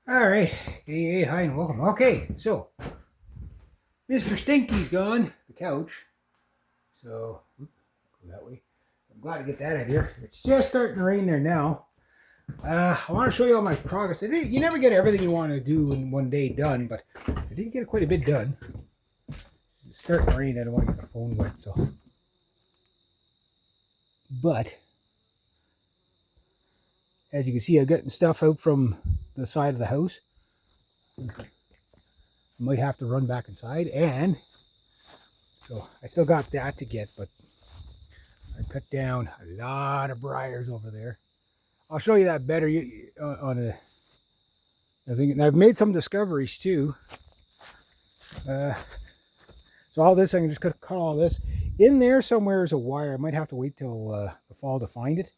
All right. Hey, hi, and welcome. Okay, so Mr. Stinky's gone, the couch. So, go that way. I'm glad to get that out of here. It's just starting to rain there now. I want to show you all my progress. You never get everything you want to do in one day done, but I did get quite a bit done. It's starting to rain. I don't want to get the phone wet, so. But, as you can see, I've gotten stuff out from the side of the house. I might have to run back inside, and so I still got that to get, but I cut down a lot of briars over there. I'll show you that better on a thing. And I've made some discoveries too. So all this, I can just cut all this. In there somewhere is a wire. I might have to wait till the fall to find it,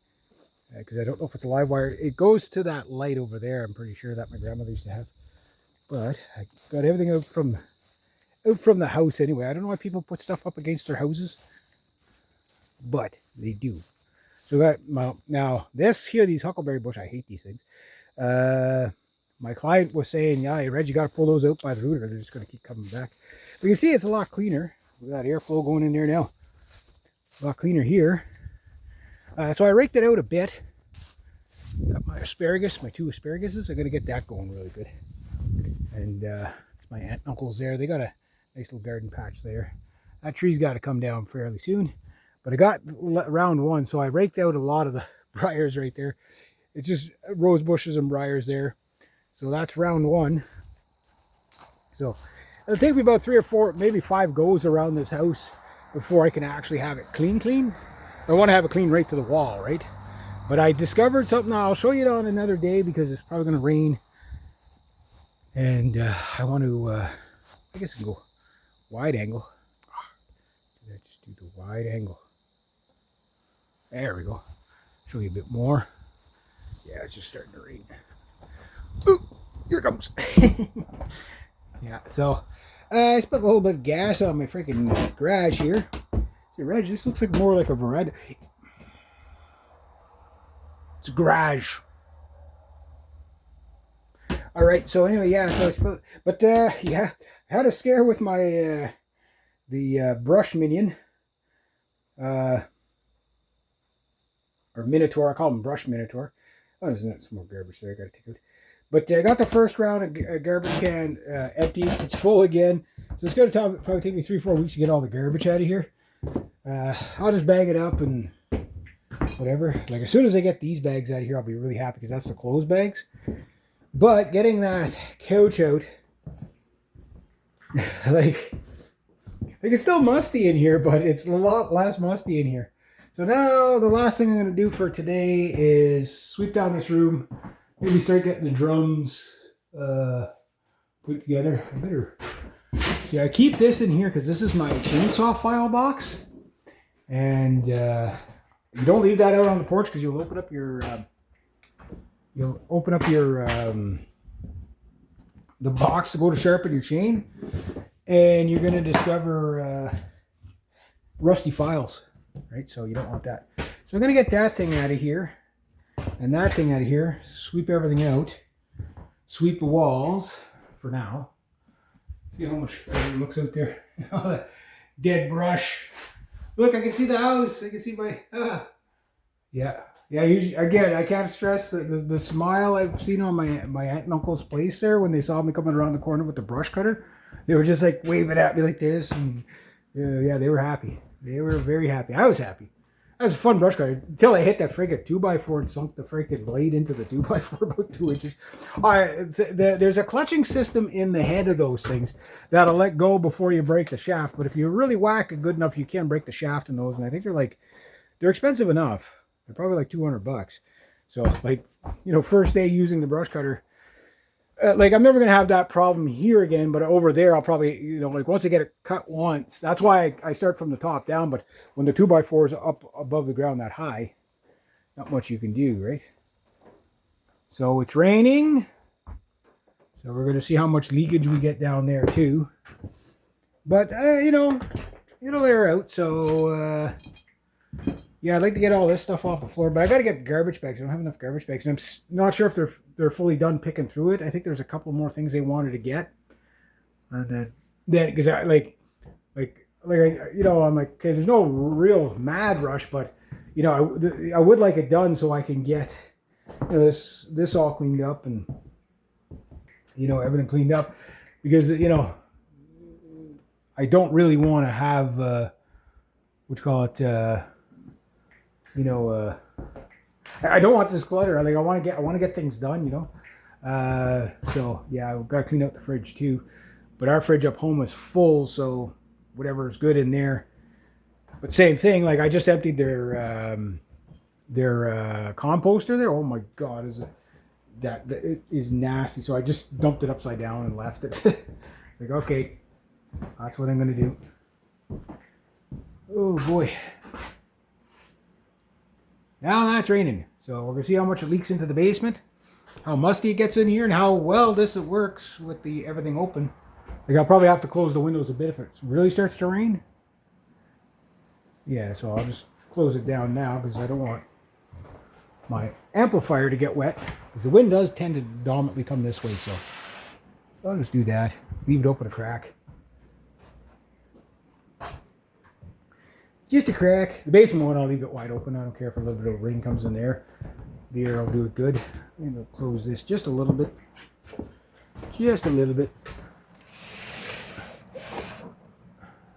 because I don't know if it's a live wire. It goes to that light over there. I'm pretty sure that my grandmother used to have. But I got everything out from the house anyway. I don't know why people put stuff up against their houses, but they do. So that now this here, these huckleberry bush, I hate these things. My client was saying, yeah, Reg, you got to pull those out by the root or they're just going to keep coming back. But you see it's a lot cleaner. Look at that airflow going in there now. A lot cleaner here. So I raked it out a bit. Got my asparagus, my 2 asparaguses. I'm going to get that going really good. And it's my aunt and uncles there. They got a nice little garden patch there. That tree's got to come down fairly soon. But I got round 1, so I raked out a lot of the briars right there. It's just rose bushes and briars there. So that's round 1. So it'll take me about 3 or 4, maybe 5 goes around this house before I can actually have it clean. I want to have it clean right to the wall, right? But I discovered something. I'll show you it on another day because it's probably going to rain. And I want to, I guess I can go wide angle. Just do the wide angle. There we go. Show you a bit more. Yeah, it's just starting to rain. Ooh, here it comes. Yeah, so I spent a little bit of gas on my freaking garage here. See, Reg, this looks like more like a veranda. It's a garage. All right, so anyway, yeah, so I suppose, but yeah, I had a scare with my the brush minion, or minotaur. I call them brush minotaur. Oh, there's some more garbage there I gotta take out. But I got the first round of garbage can empty. It's full again, so it's gonna probably take me 3-4 weeks to get all the garbage out of here. I'll just bag it up and whatever. Like as soon as I get these bags out of here, I'll be really happy because that's the clothes bags. But getting that couch out, like it's still musty in here, but it's a lot less musty in here. So now the last thing I'm going to do for today is sweep down this room, maybe start getting the drums put together. I better see. I keep this in here because this is my chainsaw file box, and you don't leave that out on the porch because you'll open up your the box to go to sharpen your chain, and you're going to discover rusty files, right? So you don't want that. So I'm going to get that thing out of here and that thing out of here, sweep everything out, sweep the walls for now. See how much it looks out there. All that dead brush. Look, I can see the house. I can see my yeah. Yeah, usually, again, I can't stress the smile I've seen on my aunt and uncle's place there when they saw me coming around the corner with the brush cutter. They were just like waving at me like this, and yeah, they were happy. They were very happy. I was happy. That was a fun brush cutter until I hit that friggin' 2x4 and sunk the friggin' blade into the 2x4 about 2 inches. There's a clutching system in the head of those things that'll let go before you break the shaft. But if you really whack it good enough, you can break the shaft in those. And I think they're expensive enough. They're probably like $200. So, like, first day using the brush cutter, like I'm never going to have that problem here again, but over there I'll probably, like once I get it cut once, that's why I start from the top down. But when the 2x4 is up above the ground that high, not much you can do, right? So it's raining. So we're going to see how much leakage we get down there too. But, it'll air out. So, Yeah, I'd like to get all this stuff off the floor, but I got to get garbage bags. I don't have enough garbage bags. And not sure if they're fully done picking through it. I think there's a couple more things they wanted to get, and then because I I'm like, okay, there's no real mad rush, but I would like it done so I can get this all cleaned up and everything cleaned up, because I don't really want to have what you call it I don't want this clutter. Like I want to get things done. So yeah, I've got to clean out the fridge too. But our fridge up home is full, so whatever is good in there. But same thing. Like I just emptied their composter there. Oh my God, that it is nasty. So I just dumped it upside down and left it. It's like, okay, that's what I'm gonna do. Oh boy. Now that's raining. So we're gonna see how much it leaks into the basement, how musty it gets in here, and how well this works with everything open. Like I'll probably have to close the windows a bit if it really starts to rain. Yeah, so I'll just close it down now because I don't want my amplifier to get wet, because the wind does tend to dominantly come this way. So I'll just do that. Leave it open a crack. Just a crack. The basement one, I'll leave it wide open. I don't care if a little bit of rain comes in there. The air will do it good. I'm going to close this just a little bit. Just a little bit.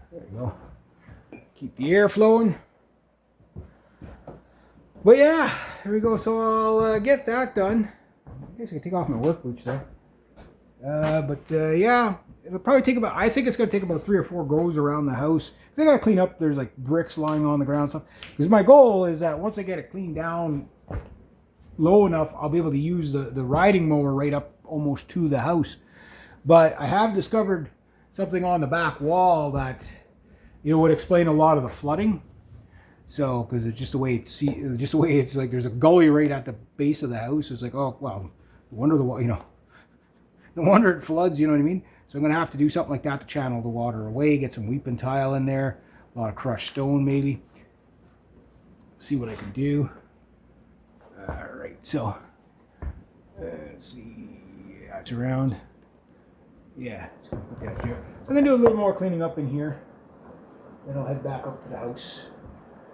There you go. Keep the air flowing. But yeah, there we go. So I'll get that done. I guess I can take off my work boots there. Yeah, it'll probably take about, I think it's going to take about 3 or 4 goes around the house. Because I got to clean up, there's like bricks lying on the ground and stuff. Because my goal is that once I get it cleaned down low enough, I'll be able to use the riding mower right up almost to the house. But I have discovered something on the back wall that would explain a lot of the flooding. So, because it's just the way it's like there's a gully right at the base of the house. It's like, oh well, no wonder no wonder it floods. You know what I mean? So I'm gonna have to do something like that to channel the water away. Get some weeping tile in there, a lot of crushed stone maybe. See what I can do. All right, so let's see. Yeah, it's around. Yeah, just gonna put that here. So I'm gonna do a little more cleaning up in here. Then I'll head back up to the house.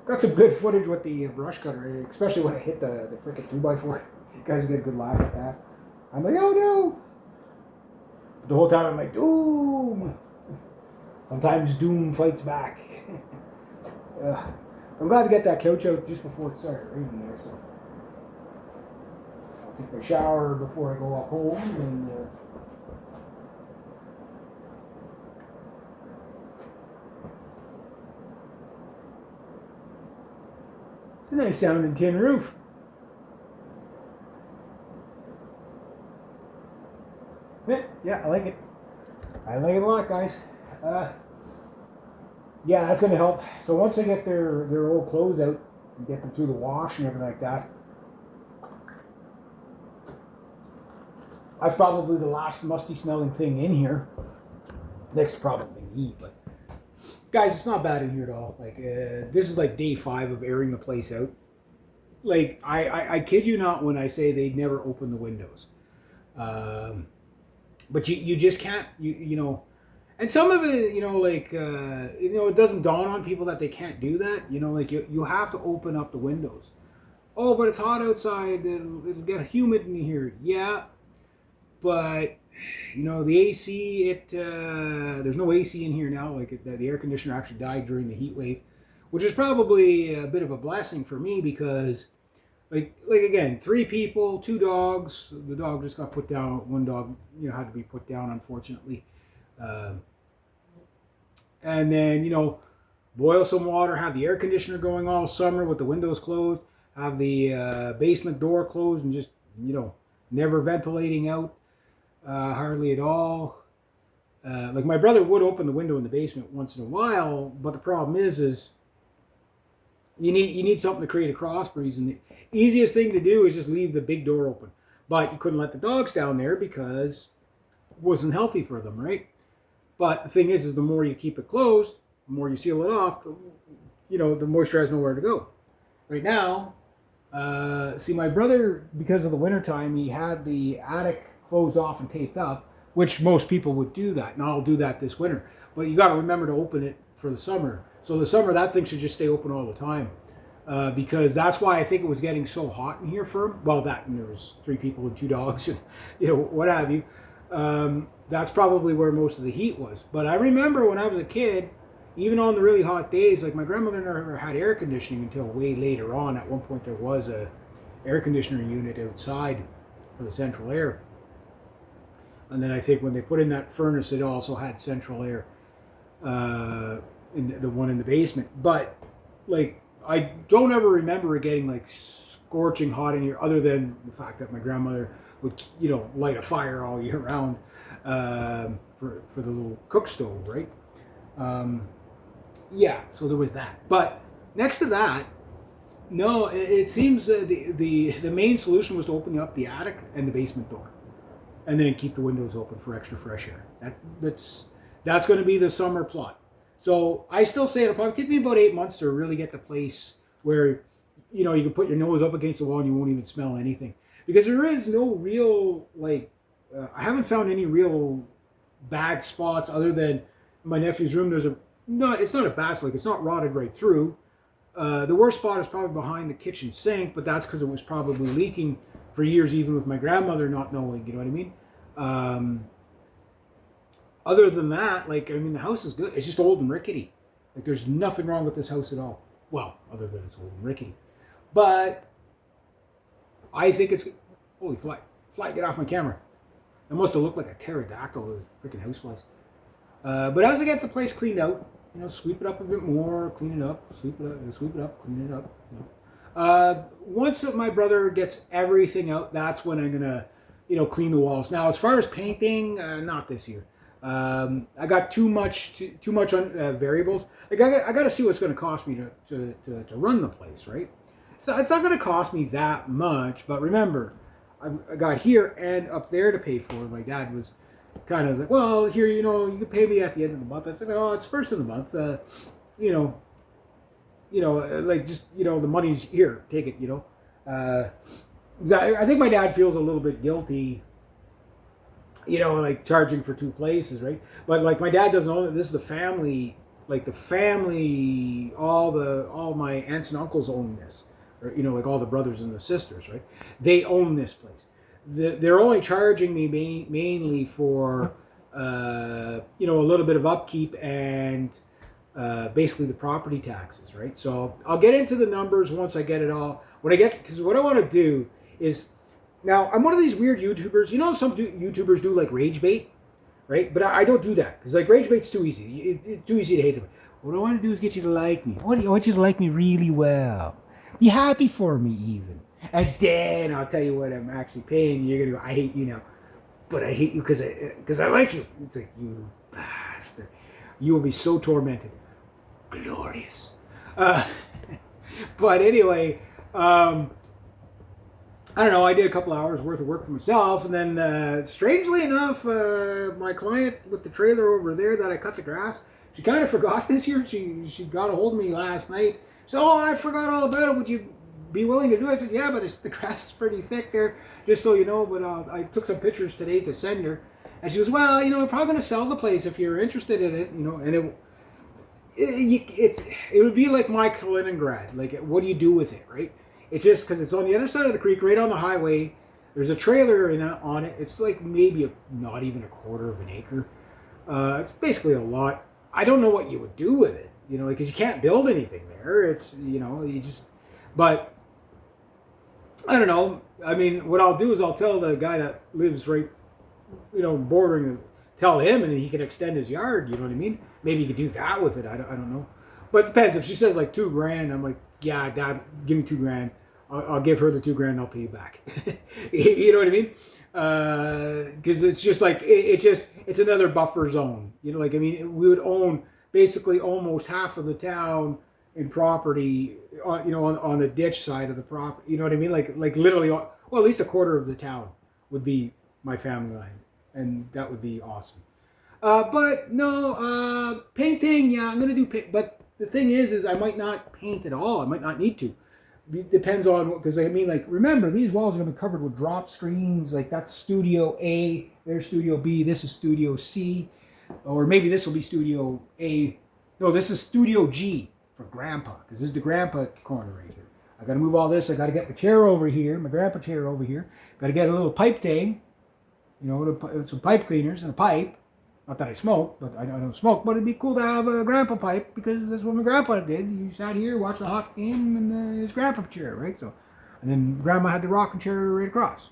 Got some good footage with the brush cutter, especially when I hit the freaking 2x4. You guys will get a good laugh at that. I'm like, oh no! But the whole time I'm like, doom! Sometimes doom fights back. I'm glad to get that couch out just before it started raining there, so I'll take my shower before I go up home and it's a nice sounding tin roof. Yeah, I like it. I like it a lot, guys. Yeah, that's going to help. So once they get their old clothes out and get them through the wash and everything like that, that's probably the last musty smelling thing in here. Next to probably me, but guys, it's not bad in here at all. Like this is like day 5 of airing the place out. Like I kid you not when I say they'd never open the windows. But you just can't, and some of it, it doesn't dawn on people that they can't do that. Like you have to open up the windows. Oh, but it's hot outside, it'll get humid in here. Yeah, but the AC, there's no AC in here now. Like the air conditioner actually died during the heat wave, which is probably a bit of a blessing for me because like again, 3 people, 2 dogs. The dog just got put down. One dog, had to be put down, unfortunately. And then, boil some water, have the air conditioner going all summer with the windows closed, have the basement door closed and just, never ventilating out, hardly at all. Like my brother would open the window in the basement once in a while, but the problem is you need something to create a cross breeze, and the easiest thing to do is just leave the big door open. But you couldn't let the dogs down there because it wasn't healthy for them, right? But the thing is the more you keep it closed, the more you seal it off, the moisture has nowhere to go. Right now, see, my brother, because of the wintertime, he had the attic closed off and taped up, which most people would do that, and I'll do that this winter. But you got to remember to open it for the summer. So the summer, that thing should just stay open all the time, because that's why I think it was getting so hot in here for him. Well, that and there was 3 people and 2 dogs, and what have you. That's probably where most of the heat was. But I remember when I was a kid, even on the really hot days, like my grandmother never had air conditioning until way later on. At one point, there was a air conditioner unit outside for the central air, and then I think when they put in that furnace, it also had central air in the one in the basement. But like, I don't ever remember it getting like scorching hot in here, other than the fact that my grandmother would light a fire all year round for the little cook stove, right? Yeah, so there was that. But next to that, no, it seems the main solution was to open up the attic and the basement door, and then keep the windows open for extra fresh air. That's going to be the summer plot. So I still say it'll probably take me about 8 months to really get the place where you can put your nose up against the wall and you won't even smell anything, because there is no real I haven't found any real bad spots other than my nephew's room. It's not a bad, it's not rotted right through. The worst spot is probably behind the kitchen sink, but that's because it was probably leaking for years, even with my grandmother not knowing. You know what I mean? Other than that, the house is good. It's just old and rickety. There's nothing wrong with this house at all. Well, other than it's old and rickety. But I think it's... Holy fly. Fly, get off my camera. It must have looked like a pterodactyl, those freaking houseflies. But as I get the place cleaned out, sweep it up a bit more, clean it up, sweep it up, clean it up. Once my brother gets everything out, that's when I'm gonna, clean the walls. Now, as far as painting, not this year. I got too much on variables. I got to see what's going to cost me to run the place, right? So it's not going to cost me that much. But remember, I got here and up there to pay for. My dad was kind of like, well, here, you can pay me at the end of the month. I said, oh, it's first of the month. The money's here, take it. I think my dad feels a little bit guilty, charging for 2 places, right? But my dad doesn't own it. This is the family, all my aunts and uncles own this, or all the brothers and the sisters, right? They own this place. They're only charging me mainly for a little bit of upkeep and basically the property taxes, right? So I'll get into the numbers once I get it all. Because what I want to do is, now I'm one of these weird YouTubers. Some YouTubers do rage bait, right? But I don't do that, because rage bait's too easy. It's too easy to hate somebody. What I want to do is get you to like me. I want you to like me really well. Be happy for me even. And then I'll tell you what I'm actually paying you. You're going to go, I hate you now. But I hate you because I like you. It's like, you bastard. You will be so tormented. Glorious. But anyway, I don't know, I did a couple hours worth of work for myself, and then strangely enough, my client with the trailer over there that I cut the grass, she kind of forgot this year. She got a hold of me last night. So, I forgot all about it. Would you be willing to do it? I said, yeah, but the grass is pretty thick there, just so you know. But I took some pictures today to send her. And she goes, well, I'm probably going to sell the place if you're interested in it, and it would be like my Kaliningrad. What do you do with it, right? It's just because it's on the other side of the creek, right on the highway. There's a trailer on it. It's maybe not even a quarter of an acre. It's basically a lot. I don't know what you would do with it, because you can't build anything there. It's, but I don't know. I mean, what I'll do is I'll tell the guy that lives right, bordering, tell him, and he can extend his yard. You know what I mean? Maybe you could do that with it. I don't know. But it depends. If she says $2,000, I'm like, yeah, Dad, give me $2,000. I'll give her the $2,000. I'll pay you back. You know what I mean? Because it's just it's another buffer zone. We would own basically almost half of the town in property, on the ditch side of the property. You know what I mean? Literally, well, at least a quarter of the town would be my family land, and that would be awesome. But no, painting, yeah, I'm gonna do paint. But the thing is I might not paint at all. I might not need to, It depends on, because I mean, like, remember, these walls are going to be covered with drop screens. Like, that's Studio A, there's Studio B, this is Studio C, or maybe this will be Studio A. No, this is Studio G for Grandpa, because this is the Grandpa corner right here. I got to move all this. I got to get my chair over here, my Grandpa chair over here. Got to get a little pipe thing, you know, some pipe cleaners and a pipe. Not that I smoke, but I don't smoke. But it'd be cool to have a grandpa pipe, because that's what my grandpa did. He sat here, watched the hockey game in his grandpa chair, right? So, and then grandma had the rocking chair right across.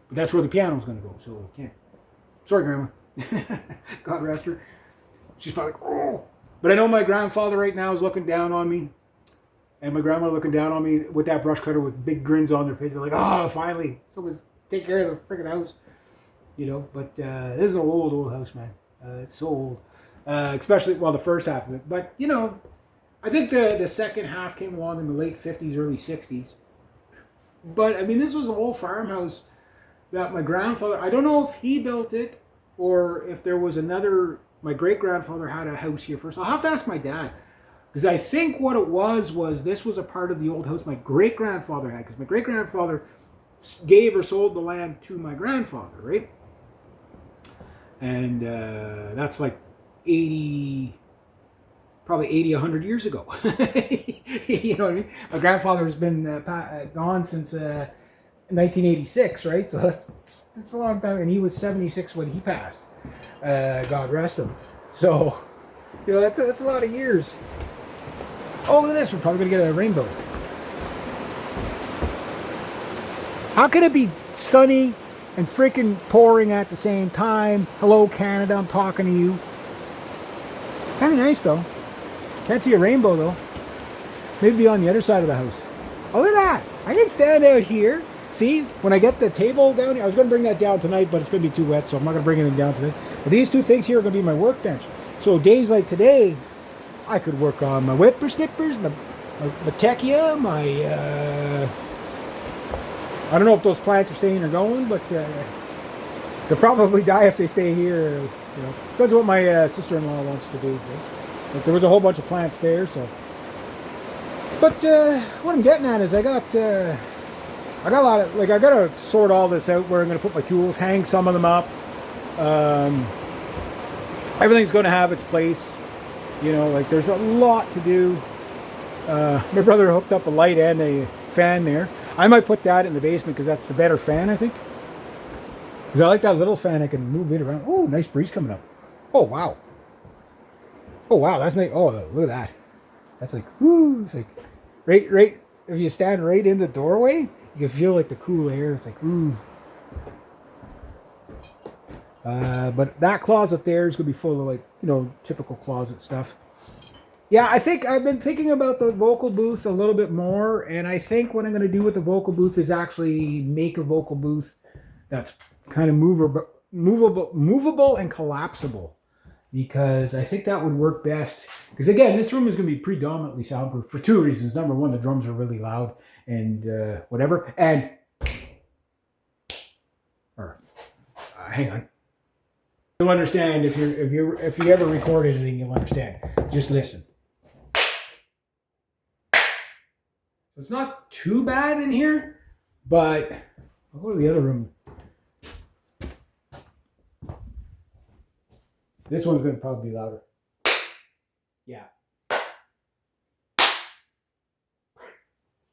But that's where the piano's going to go. So can't. Sorry, grandma. God rest her. She's probably like, oh. But I know my grandfather right now is looking down on me, and my grandma looking down on me with that brush cutter with big grins on their faces, like, oh, finally, someone's take care of the freaking house. You know, but this is an old house, man. It's so old, especially, well, the first half of it. But, you know, I think the second half came along in the late 50s, early 60s. But, I mean, this was an old farmhouse that my grandfather, I don't know if he built it or if there was another, my great-grandfather had a house here first. I'll have to ask my dad. Because I think what it was this was a part of the old house my great-grandfather had. Because my great-grandfather gave or sold the land to my grandfather, right? And that's like 80, probably 80, 100 years ago. You know what I mean? My grandfather has been gone since 1986, right? So that's a long time. And he was 76 when he passed. God rest him. So, you know, that's a lot of years. Oh, look at this. We're probably going to get a rainbow. How can it be sunny and freaking pouring at the same time? Hello, Canada, I'm talking to you. Kind of nice, though. Can't see a rainbow, though. Maybe on the other side of the house. Oh, look at that. I can stand out here. See, when I get the table down here, I was going to bring that down tonight, but it's going to be too wet, so I'm not going to bring anything down today. But these two things here are going to be my workbench. So days like today, I could work on my whippersnippers, my techia, my... I don't know if those plants are staying or going, but they'll probably die if they stay here. You know, depends on what my sister-in-law wants to do. But there was a whole bunch of plants there, so. But what I'm getting at is I got a lot of, like, I gotta sort all this out where I'm gonna put my tools, hang some of them up. Everything's gonna have its place. You know, like there's a lot to do. My brother hooked up a light and a fan there. I might put that in the basement because that's the better fan, I think. Because I like that little fan. I can move it around. Oh, nice breeze coming up. Oh, wow. Oh, wow. That's nice. Oh, look at that. That's like, whoo. It's like, right. If you stand right in the doorway, you can feel like the cool air. It's like, ooh. But that closet there is going to be full of, like, you know, typical closet stuff. Yeah, I think I've been thinking about the vocal booth a little bit more, and I think what I'm going to do with the vocal booth is actually make a vocal booth that's kind of movable and collapsible, because I think that would work best. Because again, this room is going to be predominantly soundproof for two reasons. Number one, the drums are really loud and whatever, and hang on. You'll understand if you ever record anything, you'll understand. Just listen. So it's not too bad in here, but I'll go to the other room. This one's going to probably be louder. Yeah.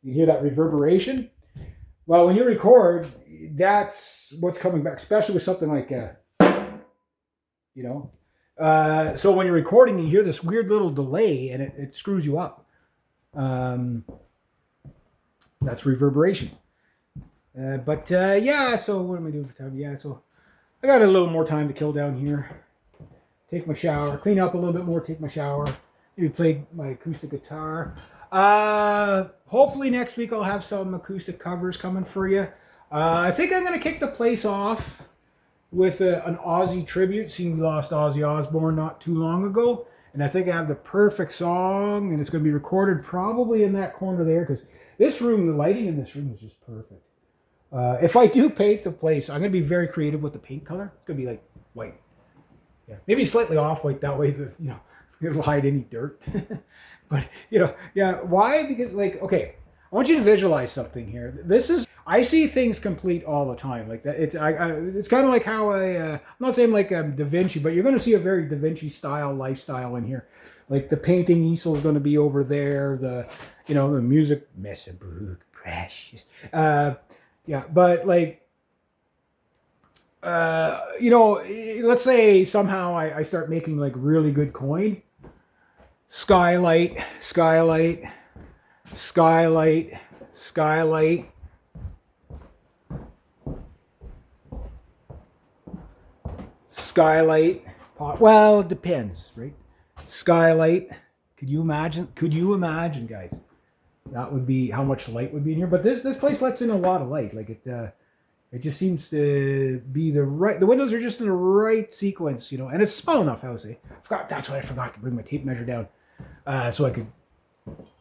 You hear that reverberation? Well, when you record, that's what's coming back, especially with something like, you know. So when you're recording, you hear this weird little delay, and it screws you up. That's reverberation. Yeah, so what am I doing for time? Yeah, so I got a little more time to kill down here. Take my shower, clean up a little bit more, take my shower, maybe play my acoustic guitar. Hopefully next week I'll have some acoustic covers coming for you. I think I'm going to kick the place off with an Ozzy tribute, seeing we lost Ozzy Osbourne not too long ago. And I think I have the perfect song, and it's going to be recorded probably in that corner there, because this room, the lighting in this room is just perfect. If I do paint the place, I'm going to be very creative with the paint color. It's going to be like white. Yeah, maybe slightly off-white, that way, you know, it'll hide any dirt. But, you know, yeah, why? Because, like, okay, I want you to visualize something here. This is, I see things complete all the time. Like that, it's kind of like how I'm not saying like Da Vinci, but you're going to see a very Da Vinci style lifestyle in here. Like the painting easel is going to be over there. The, you know, the music, Messabrook, precious. Yeah, but like, you know, let's say somehow I start making like really good coin. Skylight, skylight, skylight, skylight. Skylight. Well, it depends, right? Skylight. Could you imagine? Could you imagine, guys? That would be how much light would be in here. But this place lets in a lot of light. Like it just seems to be the right. The windows are just in the right sequence, you know. And it's a small enough house. That's what I forgot to bring my tape measure down, so I could,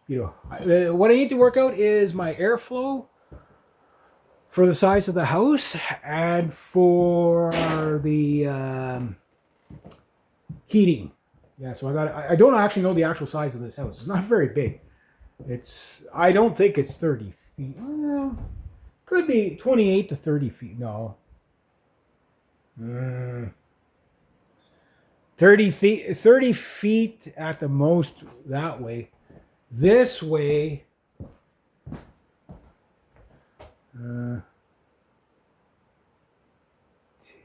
you know, what I need to work out is my airflow for the size of the house and for the heating. Yeah, so I don't actually know the actual size of this house. It's not very big. I don't think it's 30 feet. Well, could be 28 to 30 feet. No. 30 feet at the most that way. This way,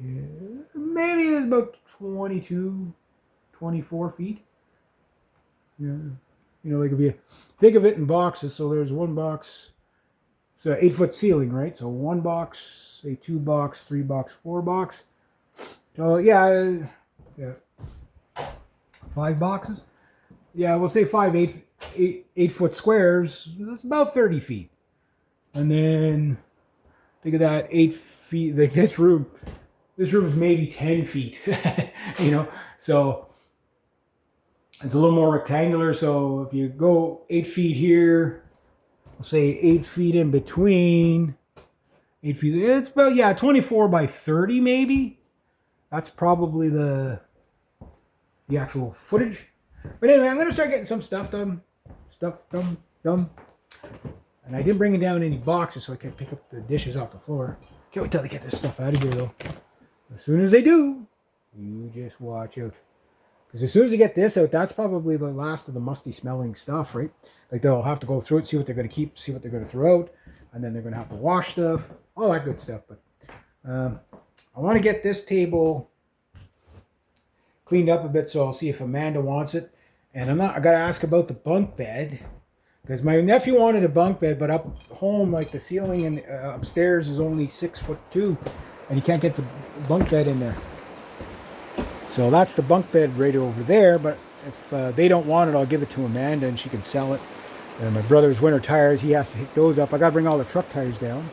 maybe it's about 22, 24 feet. Yeah. You know, like if you think of it in boxes, so there's one box, it's an 8-foot ceiling, right? So one box, say 2 box, 3 box, 4 box. So yeah, 5 boxes. Yeah, we'll say 8-foot squares. That's about 30 feet. And then think of that 8 feet. Like this room is maybe 10 feet. You know, so it's a little more rectangular. So if you go 8 feet here, we'll say 8 feet in between. 8 feet. It's about 24 by 30 maybe. That's probably the actual footage. But anyway, I'm gonna start getting some stuff done. And I didn't bring down any boxes so I can pick up the dishes off the floor. Can't wait till they get this stuff out of here though. As soon as they do, you just watch out. Because as soon as they get this out, that's probably the last of the musty smelling stuff, right? Like they'll have to go through it, see what they're going to keep, see what they're going to throw out. And then they're going to have to wash stuff, all that good stuff. But I want to get this table cleaned up a bit, so I'll see if Amanda wants it. And I got to ask about the bunk bed. Because my nephew wanted a bunk bed, but up home, like the ceiling and upstairs is only 6'2", and you can't get the bunk bed in there. So that's the bunk bed right over there. But if they don't want it, I'll give it to Amanda and she can sell it. And my brother's winter tires, he has to pick those up. I got to bring all the truck tires down.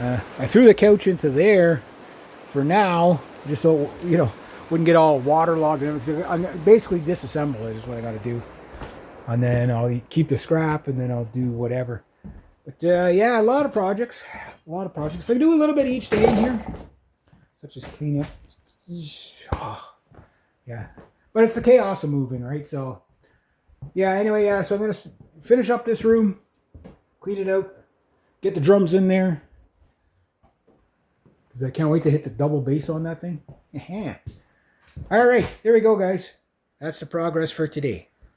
I threw the couch into there for now, just so you know, wouldn't get all waterlogged and everything. I'm basically disassemble it is what I got to do. And then I'll keep the scrap, and then I'll do whatever. But yeah, a lot of projects. If I do a little bit each day in here, such as clean up. Oh, yeah. But it's the chaos of moving, right? So, yeah, anyway, yeah. So I'm going to finish up this room, clean it out, get the drums in there. Because I can't wait to hit the double bass on that thing. All right, there we go, guys. That's the progress for today.